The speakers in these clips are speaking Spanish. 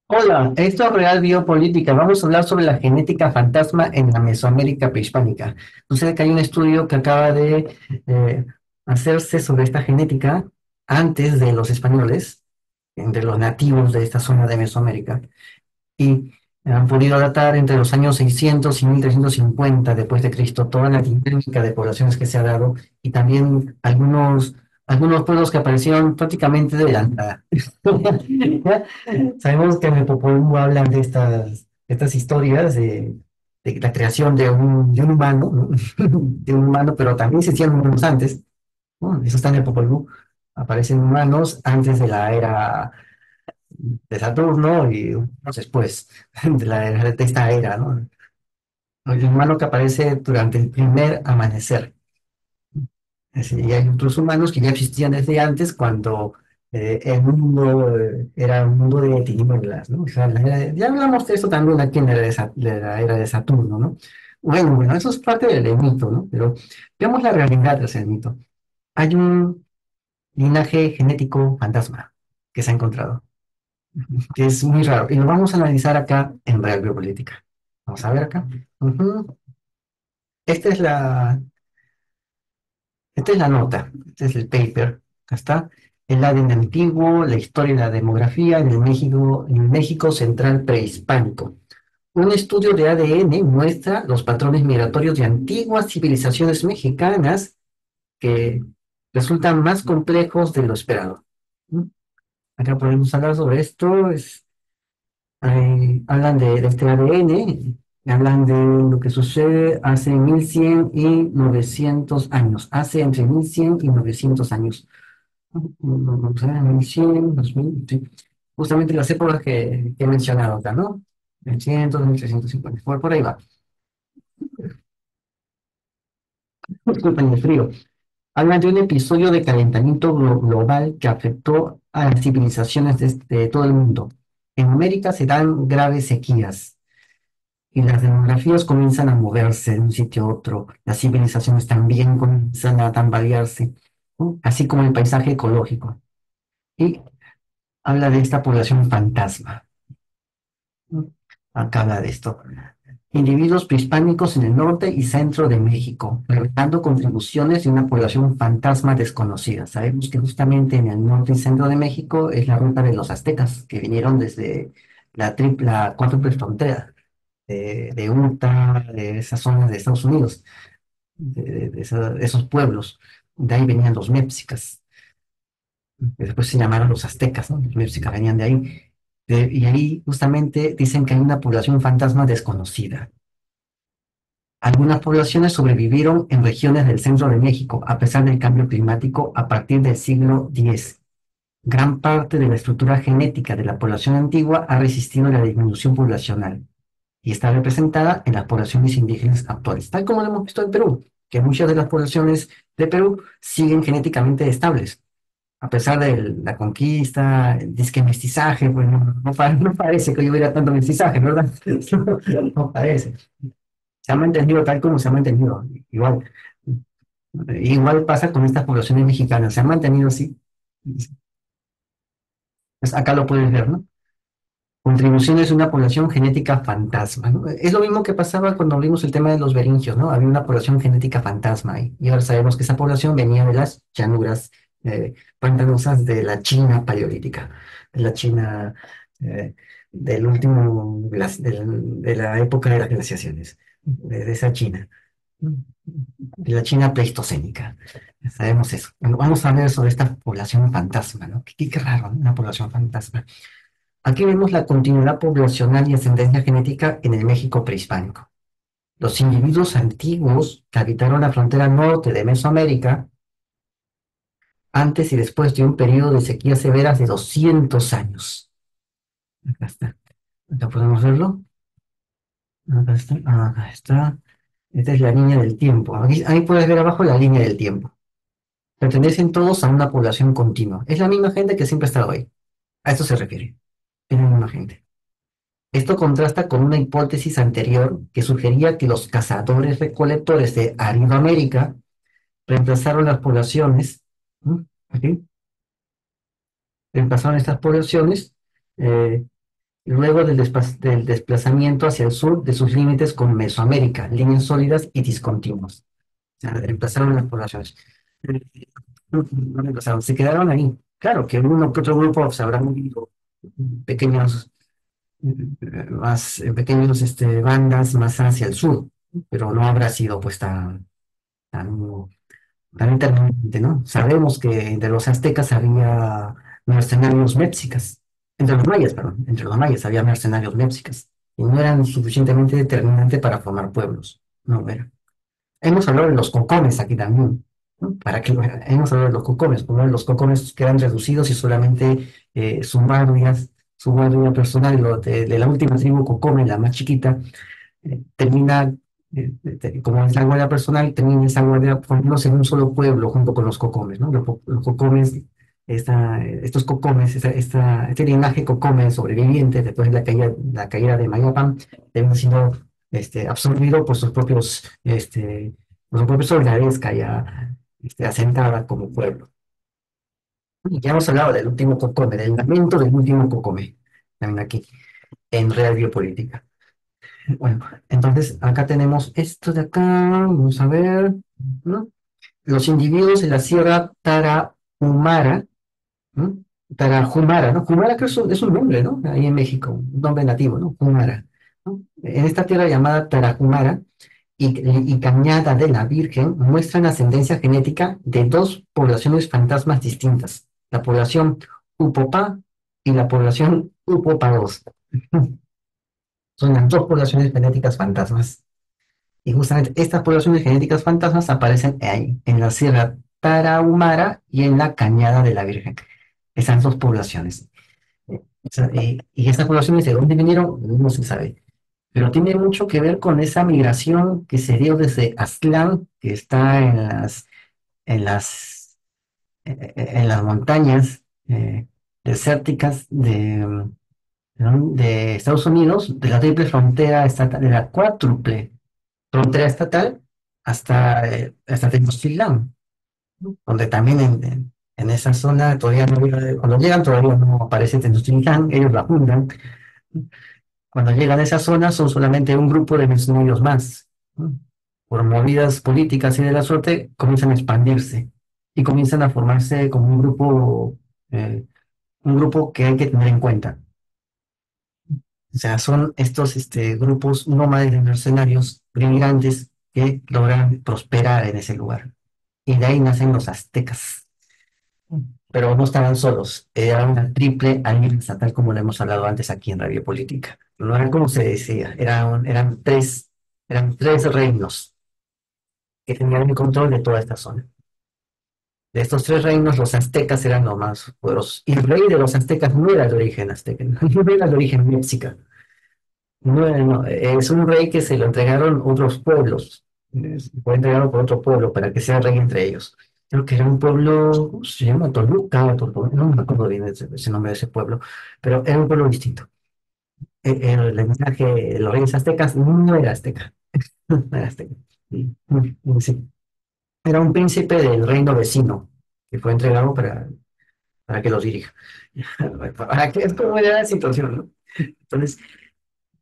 Hola, esto es Real Biopolítica. Vamos a hablar sobre la genética fantasma en la Mesoamérica prehispánica. Sucede que hay un estudio que acaba de eh, hacerse sobre esta genética antes de los españoles, entre los nativos de esta zona de Mesoamérica, y han podido datar entre los años 600 y 1350 después de Cristo toda la dinámica de poblaciones que se ha dado y también algunos pueblos que aparecieron prácticamente de la nada. Sabemos que en el Popol Vuh hablan de estas historias de la creación de un humano, ¿no? De un humano, pero también se hacían humanos antes, ¿no? Eso está en el Popol Vuh. Aparecen humanos antes de la era de Saturno y unos después de esta era, ¿no? El humano que aparece durante el primer amanecer. Y hay otros humanos que ya existían desde antes cuando el mundo era un mundo de tinieblas, ¿no? O sea, ya hablamos de eso también aquí en la era de Saturno, ¿no? Bueno, eso es parte del mito, ¿no? Pero veamos la realidad del mito. Hay un linaje genético fantasma que se ha encontrado, que es muy raro, y lo vamos a analizar acá en Real Biopolítica. Vamos a ver acá. Ujú. Esta es la, Esta es la nota, este es el paper. Acá está. El ADN antiguo, la historia y la demografía en el México central prehispánico. Un estudio de ADN muestra los patrones migratorios de antiguas civilizaciones mexicanas que resultan más complejos de lo esperado. ¿Mm? Acá podemos hablar sobre esto. Hablan de este ADN, hablan de lo que sucede hace 1100 y 900 años, hace entre 1100 y 900 años. Vamos a ver, 1100, 2000, sí. Justamente las épocas que he mencionado acá, ¿no? 1100, 1350, por ahí va. Disculpen el frío. Hablan de un episodio de calentamiento global que afectó a las civilizaciones de todo el mundo. En América se dan graves sequías y las demografías comienzan a moverse de un sitio a otro, las civilizaciones también comienzan a tambalearse, ¿no? Así como el paisaje ecológico. Y habla de esta población fantasma, ¿no? Acá habla de esto. Individuos prehispánicos en el norte y centro de México, revelando contribuciones de una población fantasma desconocida. Sabemos que justamente en el norte y centro de México es la ruta de los aztecas, que vinieron desde la cuádruple frontera de Utah, de esas zonas de Estados Unidos, de esos pueblos. De ahí venían los mexicas, que después se llamaron los aztecas, ¿no? Los mexicas venían de ahí. Y ahí justamente dicen que hay una población fantasma desconocida. Algunas poblaciones sobrevivieron en regiones del centro de México a pesar del cambio climático a partir del siglo X. Gran parte de la estructura genética de la población antigua ha resistido la disminución poblacional y está representada en las poblaciones indígenas actuales, tal como lo hemos visto en Perú, que muchas de las poblaciones de Perú siguen genéticamente estables, a pesar de la conquista, el disque mestizaje, pues no parece que hubiera tanto mestizaje, ¿verdad? No parece. Se ha mantenido tal como se ha mantenido. Igual pasa con estas poblaciones mexicanas, se han mantenido así. Pues acá lo puedes ver, ¿no? Contribuciones de una población genética fantasma, ¿no? Es lo mismo que pasaba cuando vimos el tema de los beringios, ¿no? Había una población genética fantasma ahí. Y ahora sabemos que esa población venía de las llanuras pantanosas de la China paleolítica, de la China eh, del último, de la época de las glaciaciones, de esa China, de la China pleistocénica. Sabemos eso. Bueno, vamos a ver sobre esta población fantasma, ¿no? Qué raro, ¿no? Una población fantasma. Aquí vemos la continuidad poblacional y ascendencia genética en el México prehispánico. Los individuos antiguos que habitaron la frontera norte de Mesoamérica antes y después de un periodo de sequías severas de 200 años. Acá está. Acá podemos verlo. Acá está. Acá está. Esta es la línea del tiempo. Ahí puedes ver abajo la línea del tiempo. Pertenecen todos a una población continua. Es la misma gente que siempre ha estado ahí. A esto se refiere. Es la misma gente. Esto contrasta con una hipótesis anterior que sugería que los cazadores recolectores de Aridoamérica reemplazaron las poblaciones, ¿m? Aquí, reemplazaron estas poblaciones, eh, luego del desplazamiento hacia el sur de sus límites con Mesoamérica, líneas sólidas y discontinuas. O sea, reemplazaron las poblaciones. No reemplazaron, se quedaron ahí. Claro que uno que otro grupo se habrá movido, pequeños, más pequeños bandas más hacia el sur, pero no habrá sido pues tan, tan intermitente, ¿no? Sabemos que entre los aztecas había mercenarios mexicas, entre los mayas, perdón, entre los mayas había mercenarios mexicas, y no eran suficientemente determinantes para formar pueblos, no era. Hemos hablado de los cocomes aquí también, ¿no? Hemos hablado de los cocomes, como los cocomes quedan reducidos y solamente su guardia personal, de la última tribu cocome, la más chiquita, termina, como es la guardia personal, termina esa guardia formándose en un solo pueblo junto con los cocomes, ¿no? Los cocomes, estos cocomes, este linaje cocome sobreviviente después de la caída de Mayapan, termina siendo absorbido por sus propios soldados que haya asentada como pueblo. Y ya hemos hablado del último cocome, del lamento del último cocome, también aquí, en Real Biopolítica. Bueno, entonces acá tenemos esto de acá, vamos a ver, ¿no? Los individuos de la Sierra Tarahumara, ¿no? Tarahumara, ¿no? Humara creo que es un nombre, ¿no? Ahí en México, un nombre nativo, ¿no? Humara, ¿no? En esta tierra llamada Tarahumara y Cañada de la Virgen muestran ascendencia genética de dos poblaciones fantasmas distintas, la población Upopá y la población Upopá II. Son las dos poblaciones genéticas fantasmas. Y justamente estas poblaciones genéticas fantasmas aparecen ahí, en la Sierra Tarahumara y en la Cañada de la Virgen. Esas dos poblaciones. Y estas poblaciones, ¿de dónde vinieron? No se sabe. Pero tiene mucho que ver con esa migración que se dio desde Aztlán, que está en las, en las montañas desérticas ¿no? de Estados Unidos, de la triple frontera estatal, de la cuádruple frontera estatal hasta Tenochtitlán, ¿no? Donde también en esa zona todavía no había, cuando llegan todavía no aparece Tenochtitlán, ellos la fundan. Cuando llegan a esa zona son solamente un grupo de mercenarios más, ¿no? Por movidas políticas y de la suerte comienzan a expandirse y comienzan a formarse como un grupo que hay que tener en cuenta. O sea, son estos grupos nómades de mercenarios bien grandes que logran prosperar en ese lugar. Y de ahí nacen los aztecas. Pero no estaban solos, era una triple alianza, tal como lo hemos hablado antes aquí en Radio Política. No era como se decía, eran tres reinos que tenían el control de toda esta zona. De estos tres reinos, los aztecas eran los más poderosos. Y el rey de los aztecas no era de origen azteca, no era de origen mexica. No, no, es un rey que se lo entregaron otros pueblos. Fue entregado por otro pueblo para que sea rey entre ellos. Creo que era un pueblo, ¿cómo se llama? Toluca, no me acuerdo bien ese nombre de ese pueblo, pero era un pueblo distinto. El linaje de los reyes aztecas no era azteca, no era azteca. Sí, sí. Era un príncipe del reino vecino que fue entregado para que los dirija. Para que es como era la situación, ¿no? Entonces,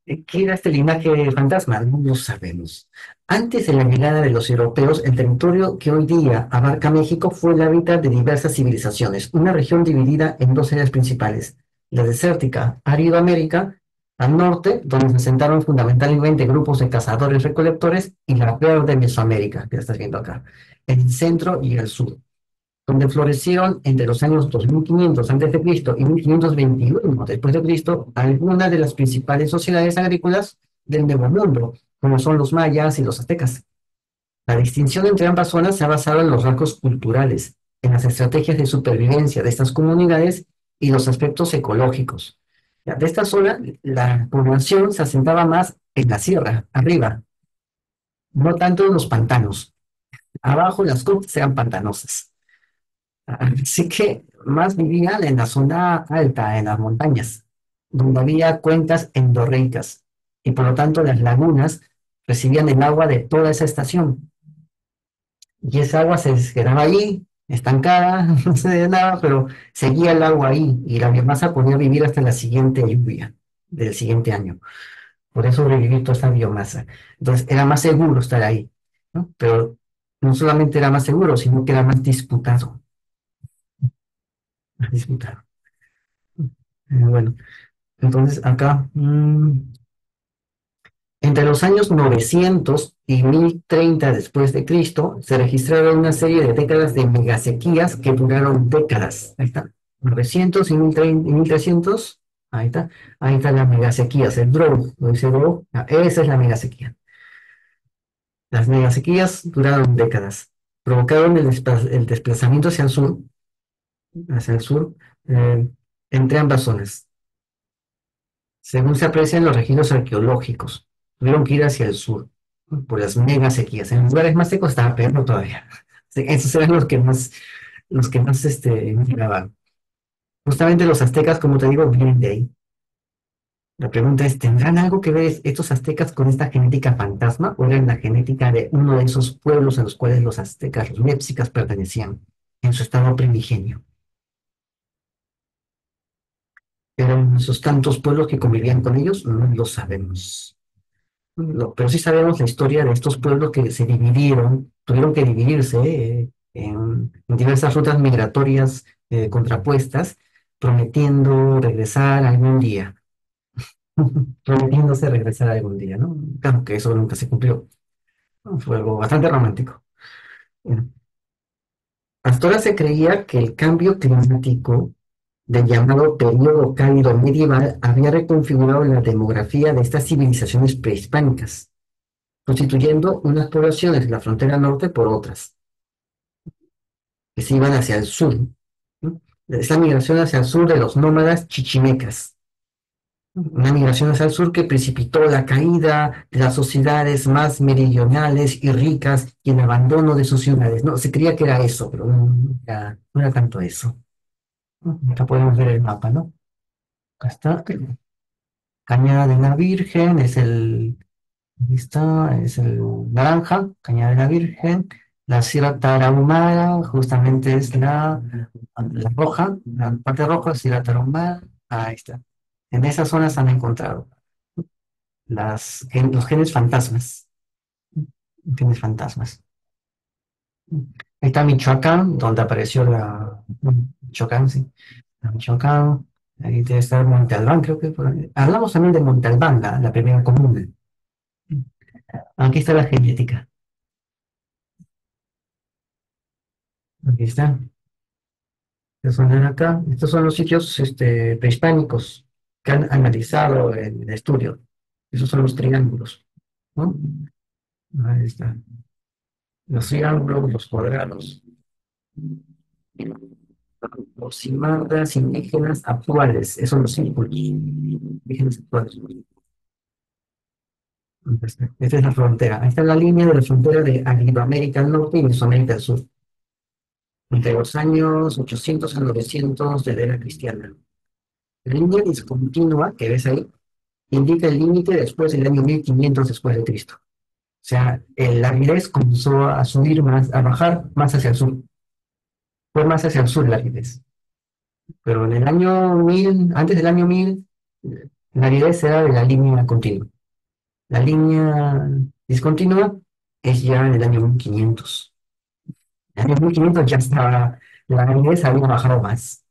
¿qué era este linaje fantasma? No lo sabemos. Antes de la llegada de los europeos, el territorio que hoy día abarca México fue el hábitat de diversas civilizaciones, una región dividida en dos áreas principales, la desértica Aridoamérica, al norte, donde se asentaron fundamentalmente grupos de cazadores-recolectores, y la verde Mesoamérica, que estás viendo acá, en el centro y el sur donde florecieron entre los años 2500 a.C. y 1521 después de Cristo algunas de las principales sociedades agrícolas del Nuevo Mundo, como son los mayas y los aztecas. La distinción entre ambas zonas se ha basado en los rasgos culturales, en las estrategias de supervivencia de estas comunidades y los aspectos ecológicos. Ya, de esta zona, la población se asentaba más en la sierra, arriba, no tanto en los pantanos. Abajo las costas eran pantanosas. Así que más vivían en la zona alta, en las montañas, donde había cuencas endorreicas, y por lo tanto las lagunas recibían el agua de toda esa estación. Y esa agua se quedaba ahí, estancada, no se de nada, pero seguía el agua ahí, y la biomasa podía vivir hasta la siguiente lluvia. del siguiente año. Podía sobrevivir toda esta biomasa. Entonces era más seguro estar ahí, ¿no? Pero no solamente era más seguro, sino que era más disputado. Más disputado. Bueno, entonces acá, entre los años 900 y 1030 después de Cristo, se registraron una serie de décadas de megasequías que duraron décadas. Ahí está. 900 y 1030 y 1300. Ahí está la megasequía, el drought, lo dice drought. Esa es la megasequía. Las megasequías duraron décadas. Provocaron el desplazamiento hacia el sur, eh, entre ambas zonas. Según se aprecian los registros arqueológicos, tuvieron que ir hacia el sur, ¿no? Por las mega sequías. En lugares más secos estaba peor todavía. Sí, esos eran los que más migraban. Justamente los aztecas, como te digo, vienen de ahí. La pregunta es, ¿tendrán algo que ver estos aztecas con esta genética fantasma o eran la genética de uno de esos pueblos a los cuales los aztecas, los mexicas, pertenecían en su estado primigenio? ¿Eran esos tantos pueblos que convivían con ellos? No lo sabemos. Pero sí sabemos la historia de estos pueblos que se dividieron, tuvieron que dividirse en diversas rutas migratorias contrapuestas, prometiendo regresar algún día, prometiéndose regresar algún día, ¿no? Claro que eso nunca se cumplió, ¿no? Fue algo bastante romántico. Bueno, hasta ahora se creía que el cambio climático del llamado periodo cálido medieval había reconfigurado la demografía de estas civilizaciones prehispánicas, constituyendo unas poblaciones de la frontera norte por otras, que se iban hacia el sur, ¿no? Esta migración hacia el sur de los nómadas chichimecas, una migración hacia el sur que precipitó la caída de las sociedades más meridionales y ricas y el abandono de sus ciudades. No, se creía que era eso, pero no era tanto eso. Acá podemos ver el mapa, ¿no? Acá está. Cañada de la Virgen, ahí está, es el naranja, Cañada de la Virgen. La Sierra Tarahumara, justamente es la roja, la parte roja, Sierra Tarahumara. Ahí está. En esa zona se han encontrado los genes fantasmas. Genes fantasmas. Ahí está Michoacán, donde apareció Michoacán, sí. Michoacán. Ahí debe estar Monte Albán, creo que por ahí. Hablamos también de Monte Albán, la primera comuna. Aquí está la genética. Aquí está. Estos son de acá. Estos son los sitios prehispánicos que han analizado el estudio. Esos son los triángulos, ¿no? Ahí está. Los triángulos, los cuadrados. Los cimarras indígenas actuales. Esos son los círculos indígenas actuales. Esta es la frontera. Esta es la línea de la frontera de Iberoamérica del Norte y Mesoamérica del Sur, entre los años 800 a 900 de la era cristiana. La línea discontinua que ves ahí indica el límite después del año 1500 después de Cristo. O sea, la aridez comenzó a subir más, a bajar más hacia el sur. Fue más hacia el sur la aridez. Pero en el año 1000, antes del año 1000, la aridez era de la línea continua. La línea discontinua es ya en el año 1500. En el año 1500 ya estaba, la aridez había bajado más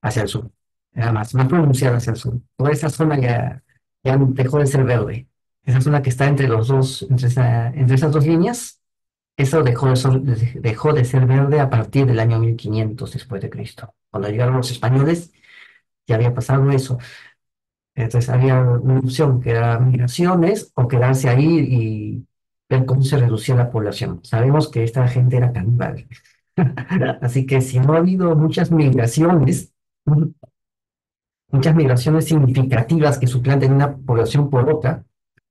hacia el sur. Era más pronunciada hacia el sur. Toda esa zona ya dejó de ser verde. Esa zona que está entre los dos, entre esas dos líneas, eso dejó de ser verde a partir del año 1500 después de Cristo. Cuando llegaron los españoles, ya había pasado eso. Entonces había una opción que era migraciones o quedarse ahí y ver cómo se reducía la población. Sabemos que esta gente era caníbal. Así que si no ha habido muchas migraciones significativas que suplanten una población por otra,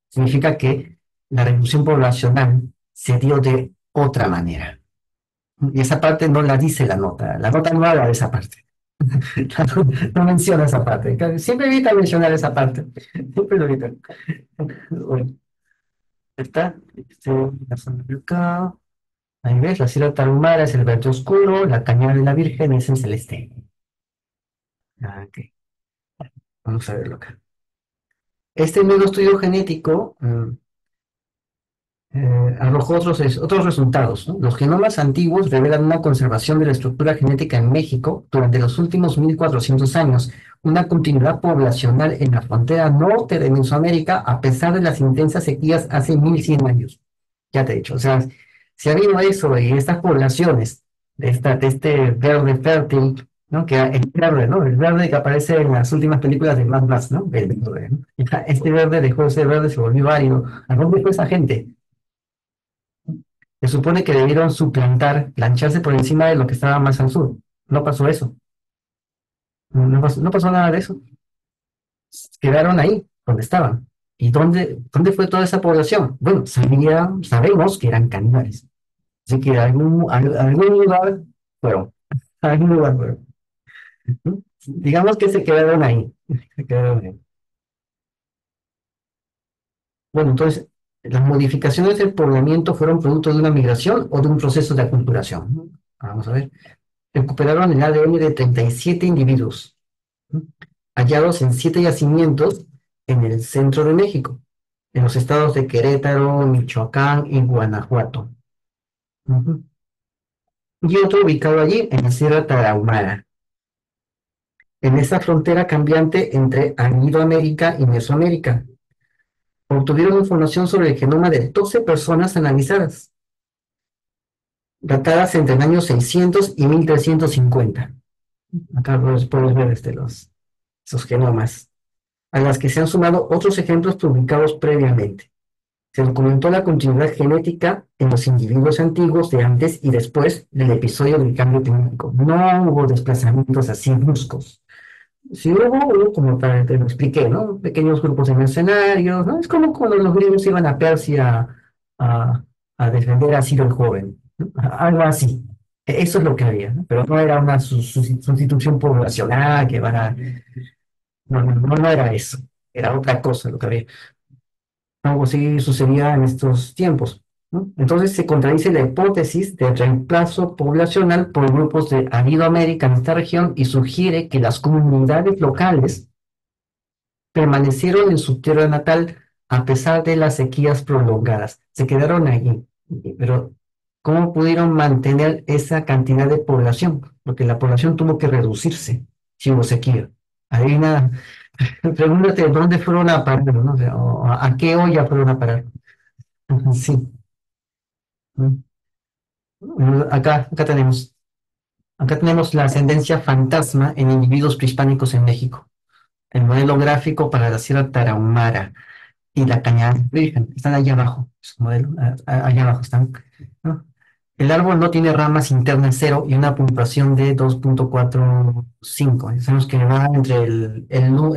significa que la reducción poblacional se dio de otra manera. Y esa parte no la dice la nota. La nota no habla de esa parte. No menciona esa parte. Siempre evita mencionar esa parte. Siempre lo evita. Bueno, está. La zona de acá. Ahí ves, la Sierra Tarahumara es el verde oscuro, la Cañada de la Virgen es el celeste. Ah, ok. Vamos a verlo acá. Este nuevo estudio genético arrojó otros resultados, ¿no? Los genomas antiguos revelan una conservación de la estructura genética en México durante los últimos 1400 años, una continuidad poblacional en la frontera norte de Mesoamérica a pesar de las intensas sequías hace 1100 años. Ya te he dicho, o sea, si ha habido eso y estas poblaciones de este verde fértil, ¿no? Que el verde, ¿no? El verde que aparece en las últimas películas de Mad Max, ¿no? El verde, ¿no? Ya, este verde dejó de ser verde, se volvió árido. ¿A dónde fue esa gente? Se supone que debieron suplantar, plancharse por encima de lo que estaba más al sur. No pasó eso. No pasó nada de eso. Quedaron ahí, donde estaban. ¿Y dónde fue toda esa población? Bueno, sabemos que eran caníbales. Así que a algún lugar fueron. A algún lugar fueron. ¿No? Digamos que se quedaron ahí. Se quedaron ahí. Bueno, entonces, las modificaciones del poblamiento fueron producto de una migración o de un proceso de aculturación. ¿No? Vamos a ver. Recuperaron el ADN de 37 individuos, ¿no? Hallados en 7 yacimientos en el centro de México, en los estados de Querétaro, Michoacán y Guanajuato. Ujú. Y otro ubicado allí en la Sierra Tarahumara, en esa frontera cambiante entre América y Mesoamérica. Obtuvieron información sobre el genoma de 12 personas analizadas, datadas entre el año 600 y 1350. Acá puedes ver esos genomas, a las que se han sumado otros ejemplos publicados previamente. Se documentó la continuidad genética en los individuos antiguos de antes y después del episodio del cambio climático. No hubo desplazamientos así bruscos. Si hubo, como te lo expliqué, ¿no? Pequeños grupos de mercenarios, ¿no? Es como cuando los griegos iban a Persia a, a defender a Ciro el Joven, ¿no? Algo así. Eso es lo que había, ¿no? Pero no era una sustitución poblacional que van a... No era eso. Era otra cosa lo que había. Algo así sucedía en estos tiempos, ¿no? Entonces se contradice la hipótesis de reemplazo poblacional por grupos de América en esta región y sugiere que las comunidades locales permanecieron en su tierra natal a pesar de las sequías prolongadas. Se quedaron allí, pero ¿cómo pudieron mantener esa cantidad de población? Porque la población tuvo que reducirse si hubo sequía. Adivina, pregúntate dónde fueron a parar, ¿no? O sea, o a qué olla fueron a parar. Sí. Acá, acá tenemos la ascendencia fantasma en individuos prehispánicos en México. El modelo gráfico para la Sierra Tarahumara y la Cañada Virgen. Están allá abajo, su modelo, allá abajo están, ¿no? El árbol no tiene ramas internas cero y una puntuación de 2,45. Sabemos que va entre el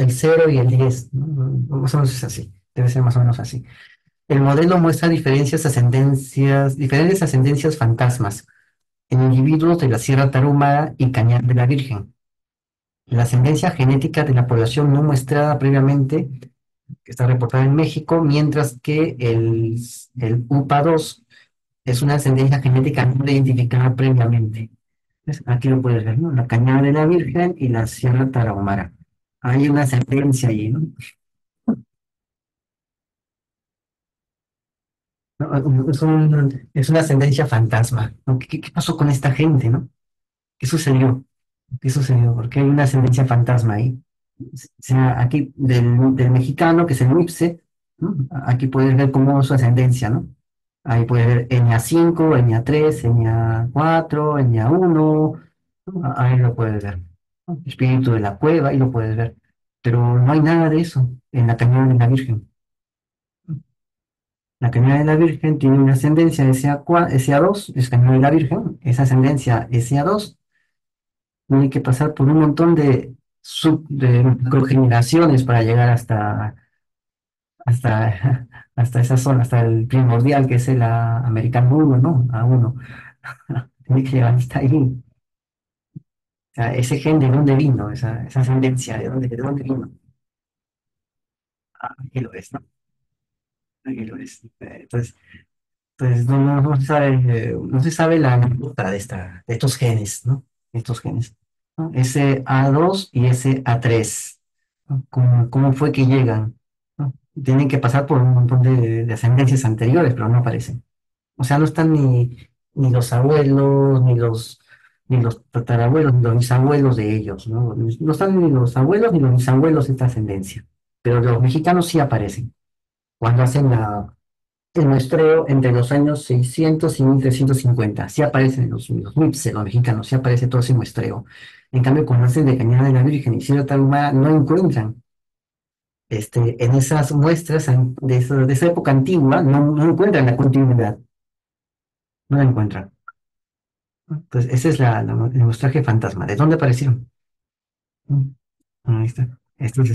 0 y el 10, ¿no? Más o menos es así, debe ser más o menos así. El modelo muestra diferentes ascendencias fantasmas en individuos de la Sierra Tarahumara y Cañar de la Virgen. La ascendencia genética de la población no muestrada previamente, que está reportada en México, mientras que el UPA2 es una ascendencia genética no identificada previamente. Aquí lo puedes ver, ¿no? La Cañada de la Virgen y la Sierra Tarahumara. Hay una ascendencia allí, ¿no? No, es una ascendencia fantasma, ¿no? ¿Qué pasó con esta gente, no? ¿Qué sucedió? ¿Qué sucedió? Porque hay una ascendencia fantasma ahí. O sea, aquí del mexicano, que es el Mipse, ¿no? Aquí puedes ver cómo es su ascendencia, ¿no? Ahí puedes ver Enya 5, Enya 3, Enya 4, Enya 1, ¿no? Ahí lo puedes ver, ¿no? Espíritu de la cueva, ahí lo puedes ver. Pero no hay nada de eso en la Cañada de la Virgen. La Cañada de la Virgen tiene una ascendencia SA2, es Cañada de la Virgen, esa ascendencia SA2 tiene que pasar por un montón de microgeneraciones para llegar hasta, hasta esa zona, hasta el primordial que es el americano 1, ¿no? A 1. Tiene que llegar hasta ahí. O sea, ese gen de dónde vino, esa ascendencia, de dónde vino. Aquí lo es, ¿no? Aquí lo es. Entonces no se sabe, no se sabe la ruta de estos genes, ¿no? Estos genes, ¿no? Ese A2 y ese A3, ¿no? ¿Cómo fue que llegan? Tienen que pasar por un montón de ascendencias anteriores, pero no aparecen. O sea, no están ni los abuelos, ni los tatarabuelos, ni los bisabuelos de ellos, ¿no? No están ni los abuelos ni los bisabuelos de esta ascendencia. Pero los mexicanos sí aparecen cuando hacen el muestreo entre los años 600 y 1350. Sí aparecen los MIPS, los mexicanos, sí aparece todo ese muestreo. En cambio, cuando hacen de Cañada de la Virgen y Ciudad Tarahumara, no encuentran en esas muestras de esa época antigua, no encuentran la continuidad, no la encuentran. Pues ese es el mostraje fantasma. ¿De dónde aparecieron? Mm, Ahí está. Esto es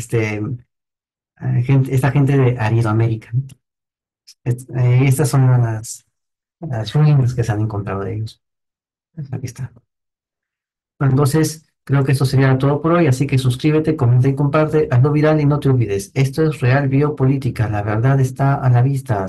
esta gente de Aridoamérica, ¿no? Estas son las ruinas que se han encontrado de ellos. Aquí está. Bueno, entonces, creo que eso sería todo por hoy, así que suscríbete, comenta y comparte, hazlo viral y no te olvides. Esto es Real Biopolítica, la verdad está a la vista.